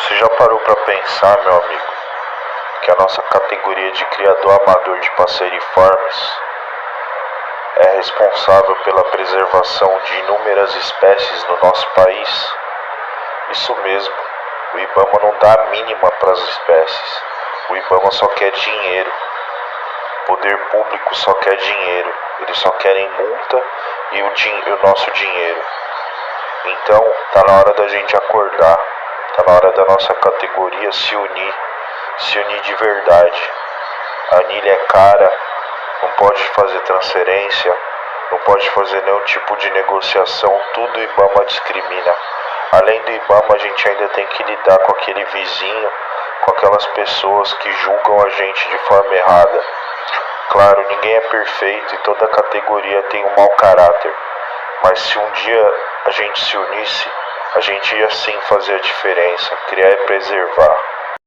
Você já parou para pensar, meu amigo, que a nossa categoria de criador amador de passeriformes é responsável pela preservação de inúmeras espécies no nosso país? Isso mesmo, o IBAMA não dá a mínima para as espécies. O IBAMA só quer dinheiro. O poder público só quer dinheiro. Eles só querem multa e o nosso dinheiro. Então, tá na hora da gente acordar. Tá na hora da nossa categoria se unir de verdade. A anilha é cara, não pode fazer transferência, não pode fazer nenhum tipo de negociação, tudo o IBAMA discrimina. Além do IBAMA, a gente ainda tem que lidar com aquele vizinho, com aquelas pessoas que julgam a gente de forma errada. Claro, ninguém é perfeito e toda categoria tem um mau caráter, mas se um dia a gente se unisse, a gente ia sim fazer a diferença, criar e preservar.